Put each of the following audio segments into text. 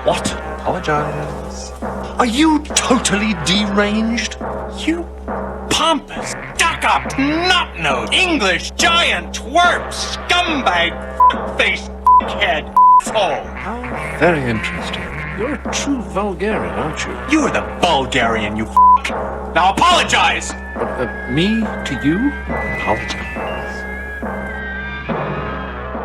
What? Apologize. Are you totally deranged? You pompous, stuck-up, nut-nosed, English giant, twerp, scumbag, f***-faced head asshole. How very interesting. You're a true Vulgarian, aren't you? You're the Bulgarian, you f***. Now apologize! But, me to you? Apologize.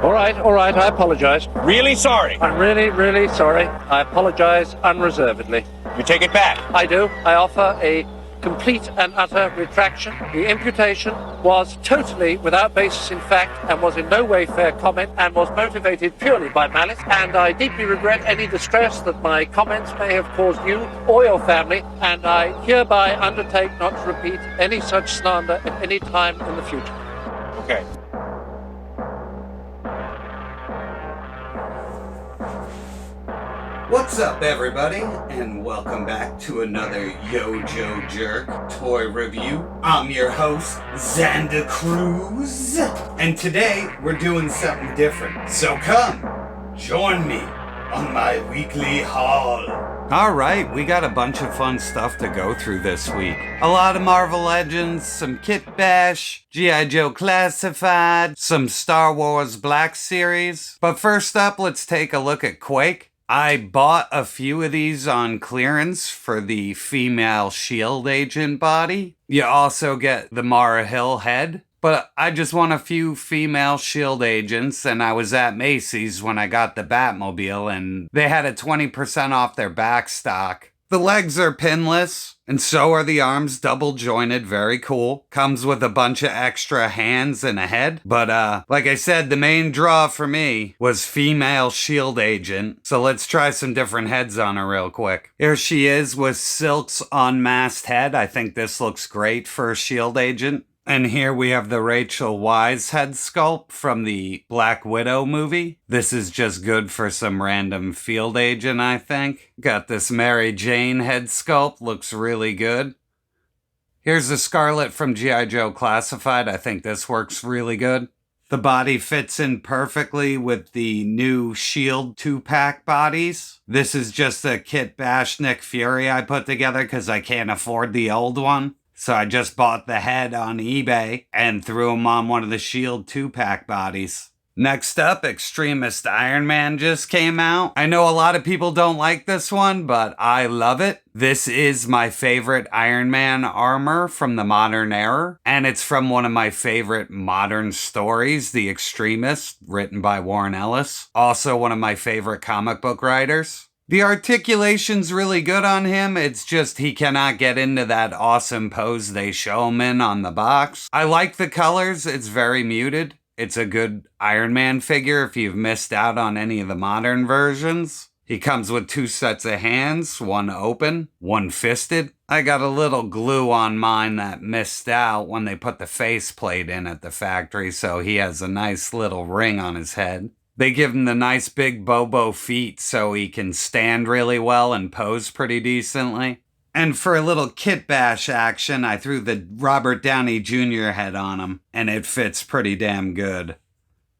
All right, I apologize. Really sorry. I'm really, really sorry. I apologize unreservedly. You take it back. I do. I offer a complete and utter retraction. The imputation was totally without basis in fact and was in no way fair comment and was motivated purely by malice, and I deeply regret any distress that my comments may have caused you or your family, and I hereby undertake not to repeat any such slander at any time in the future. Okay. What's up, everybody, and welcome back to another YoJoeJerk toy review. I'm your host, Xander Cruz, and today we're doing something different. So come, join me on my weekly haul. Alright, we got a bunch of fun stuff to go through this week. A lot of Marvel Legends, some Kitbash, G.I. Joe Classified, some Star Wars Black Series. But first up, let's take a look at Quake. I bought a few of these on clearance for the female shield agent body. You also get the Mara Hill head. But I just want a few female shield agents, and I was at Macy's when I got the Batmobile, and they had a 20% off their back stock. The legs are pinless, and so are the arms, double jointed, very cool. Comes with a bunch of extra hands and a head. But like I said, the main draw for me was female shield agent. So let's try some different heads on her real quick. Here she is with Silk's unmasked head. I think this looks great for a shield agent. And here we have the Rachel Weisz head sculpt from the Black Widow movie. This is just good for some random field agent, I think. Got this Mary Jane head sculpt, looks really good. Here's the Scarlet from G.I. Joe Classified. I think this works really good. The body fits in perfectly with the new Shield 2-pack bodies. This is just a Kitbash Nick Fury I put together because I can't afford the old one. So I just bought the head on eBay and threw them on one of the Shield 2-pack bodies. Next up, Extremis Iron Man just came out. I know a lot of people don't like this one, but I love it. This is my favorite Iron Man armor from the modern era, and it's from one of my favorite modern stories, The Extremis, written by Warren Ellis. Also one of my favorite comic book writers. The articulation's really good on him, it's just he cannot get into that awesome pose they show him in on the box. I like the colors, it's very muted. It's a good Iron Man figure if you've missed out on any of the modern versions. He comes with 2 sets of hands, one open, one fisted. I got a little glue on mine that missed out when they put the faceplate in at the factory, so he has a nice little ring on his head. They give him the nice big Bobo feet so he can stand really well and pose pretty decently. And for a little Kitbash action, I threw the Robert Downey Jr. head on him, and it fits pretty damn good.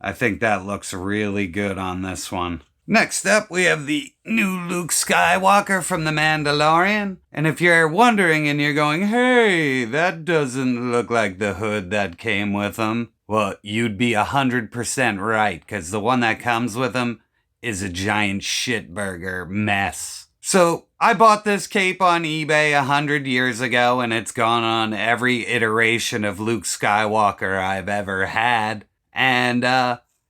I think that looks really good on this one. Next up, we have the new Luke Skywalker from the Mandalorian. And if you're wondering and you're going, hey, that doesn't look like the hood that came with him. Well, you'd be 100% right, because the one that comes with him is a giant shitburger mess. So, I bought this cape on eBay 100 years ago, and it's gone on every iteration of Luke Skywalker I've ever had. And,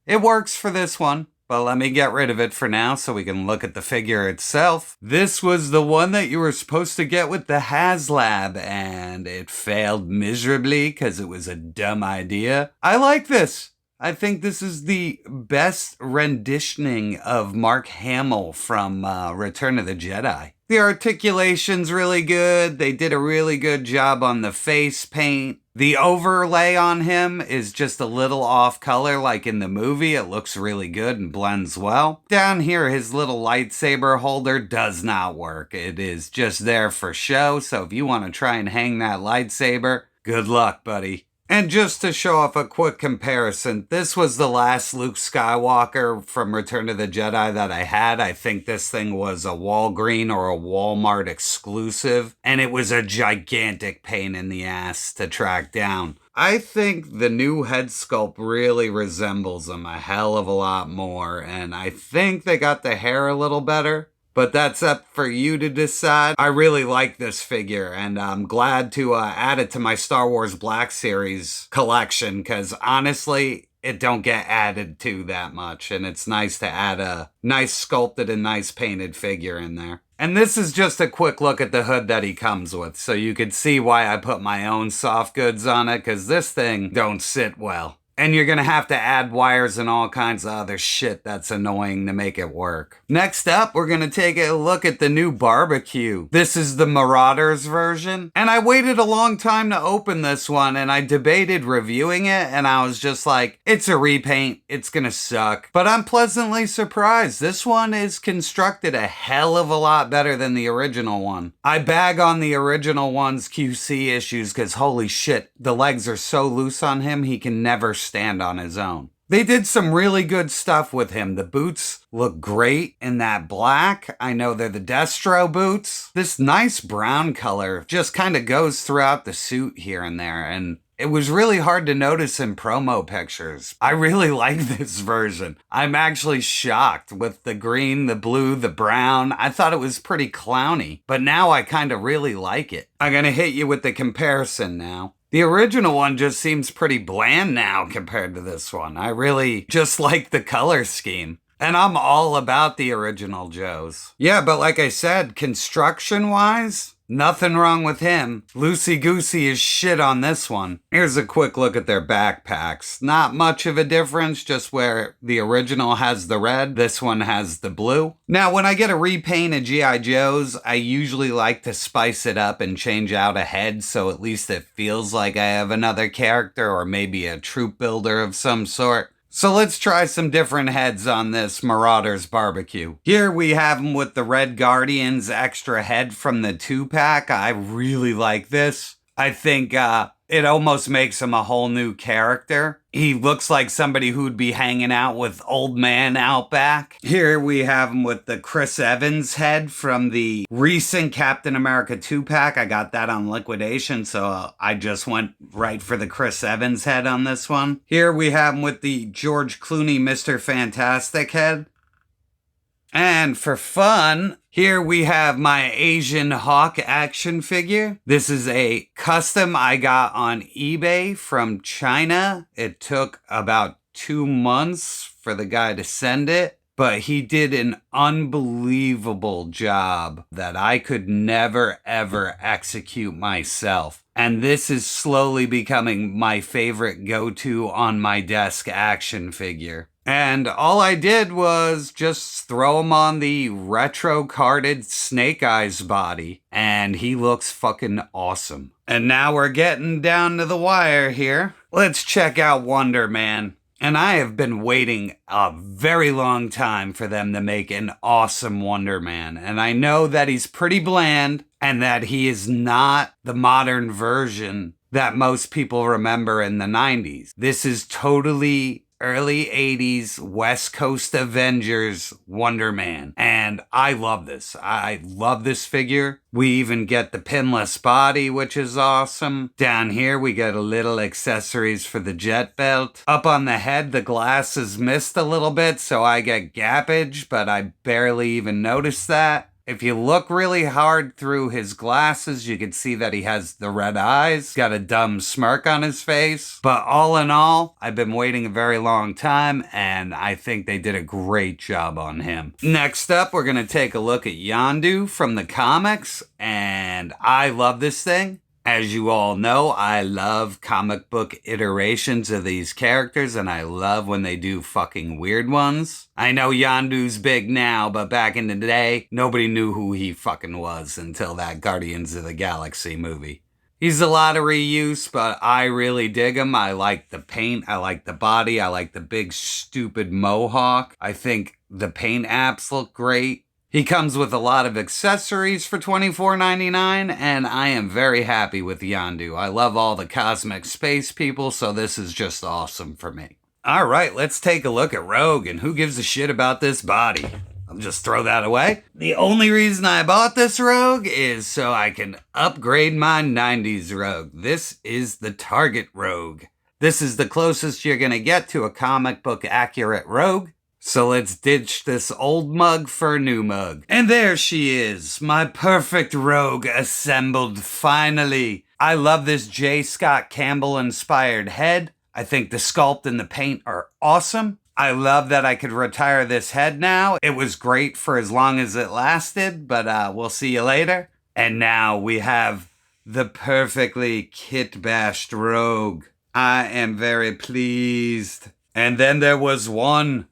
it works for this one. But let me get rid of it for now so we can look at the figure itself. This was the one that you were supposed to get with the HasLab, and it failed miserably because it was a dumb idea. I like this. I think this is the best renditioning of Mark Hamill from Return of the Jedi. The articulation's really good. They did a really good job on the face paint. The overlay on him is just a little off color like in the movie. It looks really good and blends well. Down here, his little lightsaber holder does not work. It is just there for show, so if you want to try and hang that lightsaber, good luck, buddy. And just to show off a quick comparison, this was the last Luke Skywalker from Return of the Jedi that I had. I think this thing was a Walgreen or a Walmart exclusive, and it was a gigantic pain in the ass to track down. I think the new head sculpt really resembles him a hell of a lot more, and I think they got the hair a little better. But that's up for you to decide. I really like this figure, and I'm glad to add it to my Star Wars Black Series collection, because honestly, it don't get added to that much, and it's nice to add a nice sculpted and nice painted figure in there. And this is just a quick look at the hood that he comes with, so you can see why I put my own soft goods on it, because this thing don't sit well. And you're gonna have to add wires and all kinds of other shit that's annoying to make it work. Next up, we're gonna take a look at the new barbecue. This is the Marauders version. And I waited a long time to open this one, and I debated reviewing it, and I was just like, it's a repaint, it's gonna suck. But I'm pleasantly surprised. This one is constructed a hell of a lot better than the original one. I bag on the original one's QC issues, because holy shit, the legs are so loose on him, he can never stand on his own. They did some really good stuff with him. The boots look great in that black. I know they're the Destro boots. This nice brown color just kind of goes throughout the suit here and there, and it was really hard to notice in promo pictures. I really like this version. I'm actually shocked with the green, the blue, the brown. I thought it was pretty clowny, but now I kind of really like it. I'm gonna hit you with the comparison now. The original one just seems pretty bland now compared to this one. I really just like the color scheme. And I'm all about the original Joes. Yeah, but like I said, construction-wise, nothing wrong with him. Loosey-goosey is shit on this one. Here's a quick look at their backpacks. Not much of a difference, just where the original has the red, this one has the blue. Now, when I get a repaint of G.I. Joes, I usually like to spice it up and change out a head, so at least it feels like I have another character or maybe a troop builder of some sort. So let's try some different heads on this Marauders barbecue. Here we have him with the Red Guardian's extra head from the 2-pack. I really like this. I think it almost makes him a whole new character. He looks like somebody who'd be hanging out with old man Outback. Here we have him with the Chris Evans head from the recent Captain America 2-pack. I got that on liquidation, so I just went right for the Chris Evans head on this one. Here we have him with the George Clooney Mr. Fantastic head. And for fun, here we have my Asian Hawk action figure. This is a custom I got on eBay from China. It took about 2 months for the guy to send it, but he did an unbelievable job that I could never ever execute myself. And this is slowly becoming my favorite go-to on my desk action figure. And all I did was just throw him on the retro carded Snake Eyes body, and he looks fucking awesome. And now we're getting down to the wire here. Let's check out Wonder Man. And I have been waiting a very long time for them to make an awesome Wonder Man. And I know that he's pretty bland and that he is not the modern version that most people remember in the 90s. This is totally early 80s West Coast Avengers Wonder Man. And I love this. I love this figure. We even get the pinless body, which is awesome. Down here, we get a little accessories for the jet belt. Up on the head, the glass is missed a little bit, so I get gappage, but I barely even noticed that. If you look really hard through his glasses, you can see that he has the red eyes, got a dumb smirk on his face. But all in all, I've been waiting a very long time, and I think they did a great job on him. Next up, we're going to take a look at Yondo from the comics, and I love this thing. As you all know, I love comic book iterations of these characters, and I love when they do fucking weird ones. I know Yondu's big now, but back in the day, nobody knew who he fucking was until that Guardians of the Galaxy movie. He's a lot of reuse, but I really dig him. I like the paint, I like the body, I like the big stupid mohawk. I think the paint apps look great. He comes with a lot of accessories for $24.99, and I am very happy with Yondo. I love all the cosmic space people, so this is just awesome for me. All right, let's take a look at Rogue, and who gives a shit about this body? I'll just throw that away. The only reason I bought this Rogue is so I can upgrade my 90s Rogue. This is the Target Rogue. This is the closest you're gonna get to a comic book accurate Rogue. So let's ditch this old mug for a new mug. And there she is, my perfect Rogue assembled finally. I love this J. Scott Campbell inspired head. I think the sculpt and the paint are awesome. I love that I could retire this head now. It was great for as long as it lasted, but we'll see you later. And now we have the perfectly kitbashed Rogue. I am very pleased. And then there was one.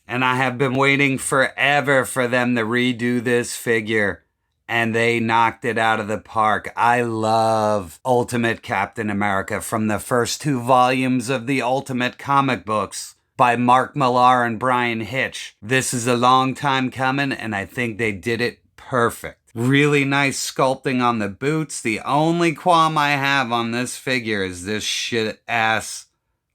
And I have been waiting forever for them to redo this figure. And they knocked it out of the park. I love Ultimate Captain America from the first 2 volumes of the Ultimate comic books by Mark Millar and Brian Hitch. This is a long time coming, and I think they did it perfect. Really nice sculpting on the boots. The only qualm I have on this figure is this shit-ass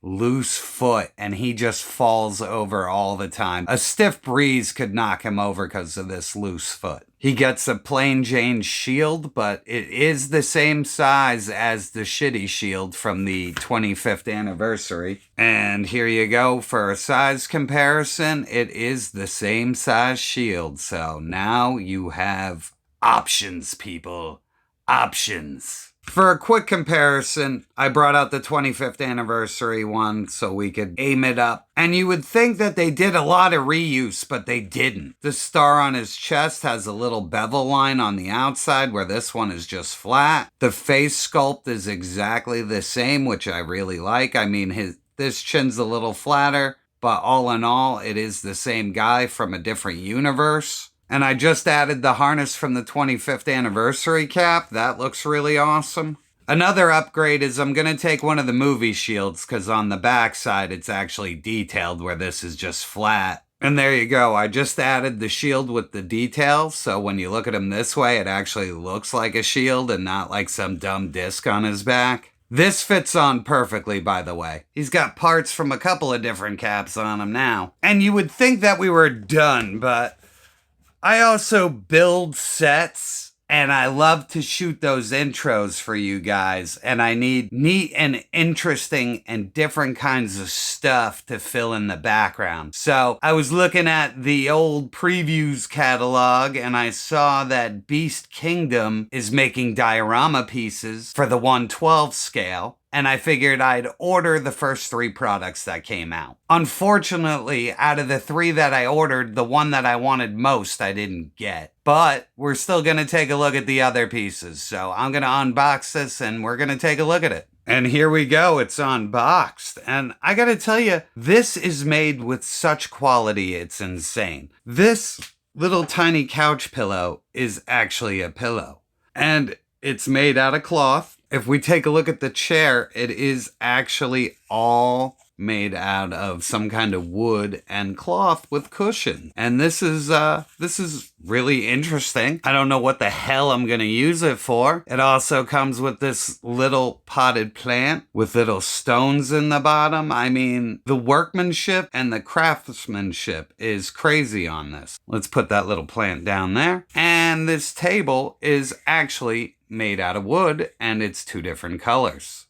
loose foot, and he just falls over all the time. A stiff breeze could knock him over because of this loose foot. He gets a plain Jane shield, but it is the same size as the shitty shield from the 25th anniversary. And here you go for a size comparison. It is the same size shield. So now you have options, people. Options. For a quick comparison, I brought out the 25th anniversary one so we could aim it up. And you would think that they did a lot of reuse, but they didn't. The star on his chest has a little bevel line on the outside where this one is just flat. The face sculpt is exactly the same, which I really like. I mean, this chin's a little flatter, but all in all, it is the same guy from a different universe. And I just added the harness from the 25th anniversary cap. That looks really awesome. Another upgrade is I'm going to take one of the movie shields because on the back side it's actually detailed where this is just flat. And there you go. I just added the shield with the details. So when you look at him this way, it actually looks like a shield and not like some dumb disc on his back. This fits on perfectly, by the way. He's got parts from a couple of different caps on him now. And you would think that we were done, but I also build sets, and I love to shoot those intros for you guys, and I need neat and interesting and different kinds of stuff to fill in the background. So I was looking at the old previews catalog, and I saw that Beast Kingdom is making diorama pieces for the 1/12 scale. And I figured I'd order the first 3 products that came out. Unfortunately, out of the 3 that I ordered, the one that I wanted most I didn't get. But we're still going to take a look at the other pieces. So I'm going to unbox this and we're going to take a look at it. And here we go, it's unboxed. And I got to tell you, this is made with such quality, it's insane. This little tiny couch pillow is actually a pillow. And it's made out of cloth. If we take a look at the chair, it is actually all made out of some kind of wood and cloth with cushion. And this is really interesting. I don't know what the hell I'm gonna use it for. It also comes with this little potted plant with little stones in the bottom. I mean, the workmanship and the craftsmanship is crazy on this. Let's put that little plant down there. And this table is actually made out of wood, and it's 2 different colors.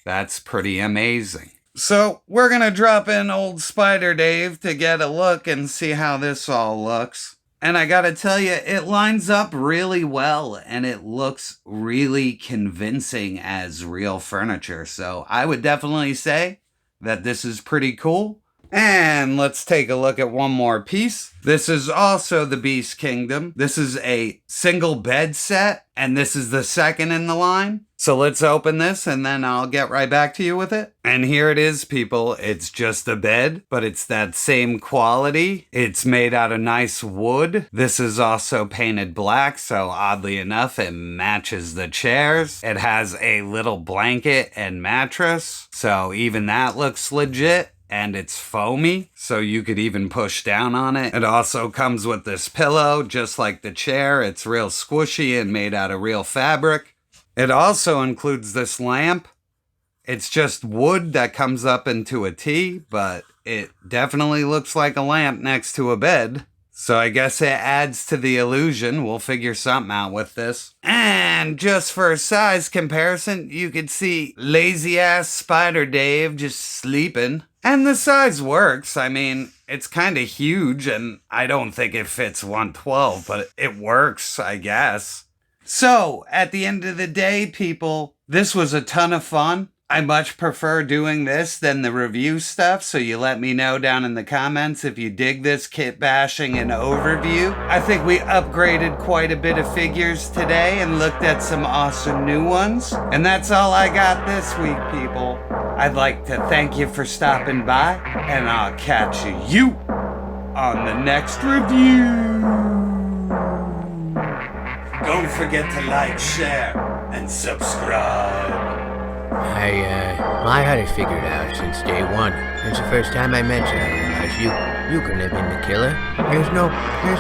That's pretty amazing. So we're gonna drop in old Spider Dave to get a look and see how this all looks. And I gotta tell you, it lines up really well, and it looks really convincing as real furniture. So I would definitely say that this is pretty cool. And let's take a look at one more piece. This is also the Beast Kingdom. This is a single bed set, and this is the second in the line. So let's open this, and then I'll get right back to you with it. And here it is, people. It's just a bed, but it's that same quality. It's made out of nice wood. This is also painted black, so oddly enough, it matches the chairs. It has a little blanket and mattress, so even that looks legit. and it's foamy, so you could even push down on it. It also comes with this pillow, just like the chair. It's real squishy and made out of real fabric. It also includes this lamp. It's just wood that comes up into a T, but it definitely looks like a lamp next to a bed. So I guess it adds to the illusion. We'll figure something out with this. And just for a size comparison, you could see lazy-ass Spider Dave just sleeping. And the size works. I mean, it's kind of huge, and I don't think it fits 112, but it works, I guess. So, at the end of the day, people, this was a ton of fun. I much prefer doing this than the review stuff, so you let me know down in the comments if you dig this kit bashing and overview. I think we upgraded quite a bit of figures today and looked at some awesome new ones. And that's all I got this week, people. I'd like to thank you for stopping by, and I'll catch you on the next review. Don't forget to like, share, and subscribe. I had it figured out since day one. It's the first time I mentioned it. I realized you couldn't have been the killer. There's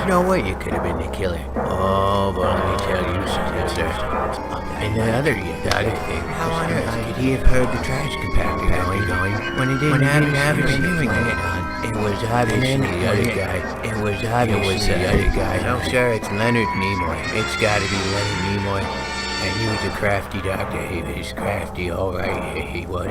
no way you could have been the killer. Oh, but let me tell you something, sir. And the other thing, how on earth could he have heard the trash compactor going when he didn't have his hearing aid on? It was obviously the other guy. It was obviously the other guy. No, sir, it's Leonard Nimoy. It's gotta be Leonard Nimoy. And he was a crafty doctor. He was crafty, alright, he was.